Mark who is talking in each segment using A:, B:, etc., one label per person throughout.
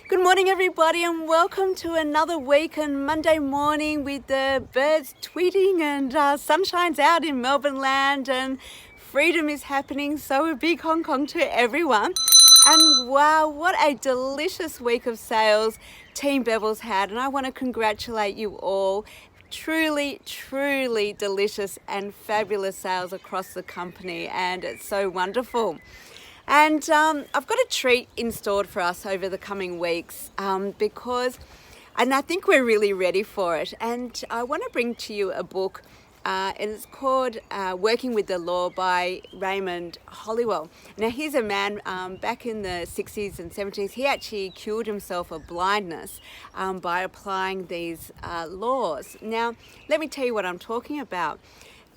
A: Good morning, everybody, and welcome to another week on Monday morning with the birds tweeting and sunshine's out in Melbourne land and freedom is happening. So a big Hong Kong to everyone. And wow, what a delicious week of sales Team Bevil's had. And I want to congratulate you all. Truly, truly delicious and fabulous sales across the company, and it's so wonderful. And I've got a treat in store for us over the coming weeks and I think we're really ready for it. And I want to bring to you a book, and it's called Working with the Law by Raymond Holliwell. Now, he's a man back in the 60s and 70s. He actually cured himself of blindness by applying these laws. Now, let me tell you what I'm talking about.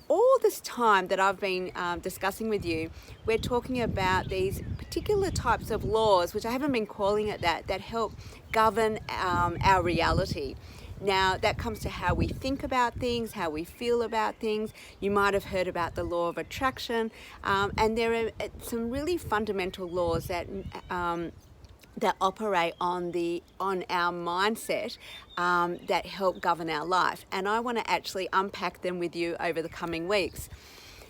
A: All this time that I've been discussing with you, we're talking about these particular types of laws, which I haven't been calling it that help govern our reality. Now, that comes to how we think about things, how we feel about things. You might have heard about the law of attraction, and there are some really fundamental laws that operate on our mindset that help govern our life. And I want to actually unpack them with you over the coming weeks.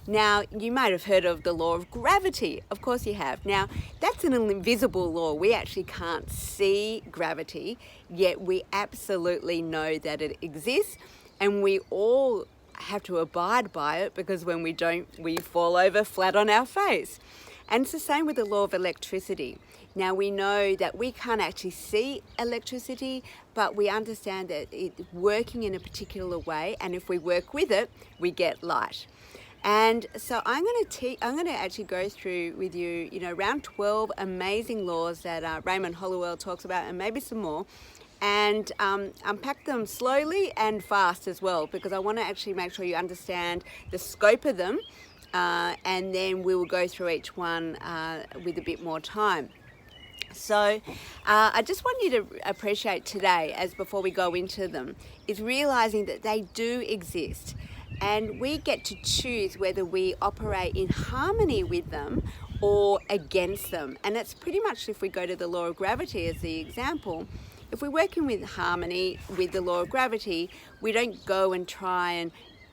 A: Now, you might have heard of the law of gravity. Of course you have. Now, that's an invisible law. We actually can't see gravity, yet we absolutely know that it exists, and we all have to abide by it, because when we don't, we fall over flat on our face. And it's the same with the law of electricity. Now, we know that we can't actually see electricity, but we understand that it's working in a particular way, and if we work with it, we get light. And so I'm going to actually go through with you, around 12 amazing laws that Raymond Holliwell talks about, and maybe some more, and unpack them slowly and fast as well, because I want to actually make sure you understand the scope of them, and then we will go through each one with a bit more time. So I just want you to appreciate today, as before we go into them, is realizing that they do exist, and we get to choose whether we operate in harmony with them or against them. And it's pretty much, if we go to the law of gravity as the example, if we're working with harmony with the law of gravity, we don't go and try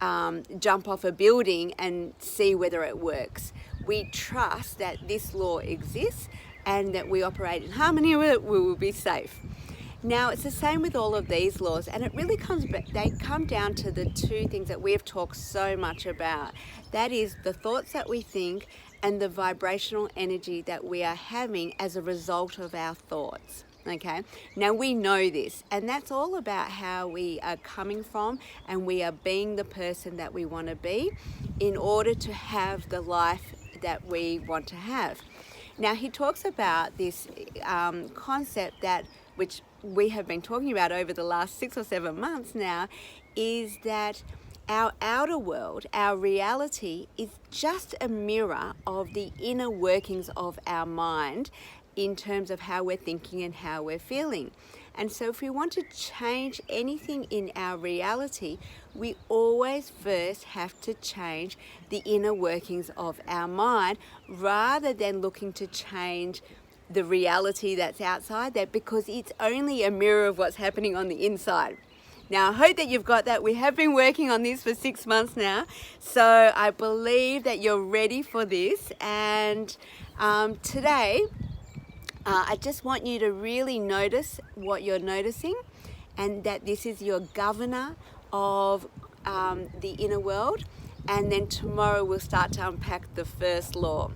A: and jump off a building and see whether it works. We trust that this law exists and that we operate in harmony with it, we will be safe. Now, it's the same with all of these laws, and it really they come down to the two things that we have talked so much about. That is the thoughts that we think and the vibrational energy that we are having as a result of our thoughts. Okay, now we know this, and that's all about how we are coming from, and we are being the person that we want to be in order to have the life that we want to have. Now, he talks about this concept which we have been talking about over the last 6 or 7 months now, is that our outer world, our reality, is just a mirror of the inner workings of our mind in terms of how we're thinking and how we're feeling. And so if we want to change anything in our reality, we always first have to change the inner workings of our mind, rather than looking to change the reality that's outside there, because it's only a mirror of what's happening on the inside. Now, I hope that you've got that. We have been working on this for 6 months now, so I believe that you're ready for this. And today, I just want you to really notice what you're noticing, and that this is your governor of the inner world. And then tomorrow we'll start to unpack the first law.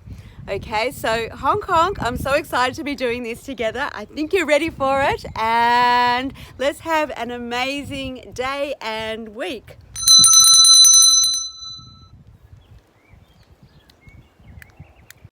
A: Okay, so Hong Kong, I'm so excited to be doing this together. I think you're ready for it, and let's have an amazing day and week.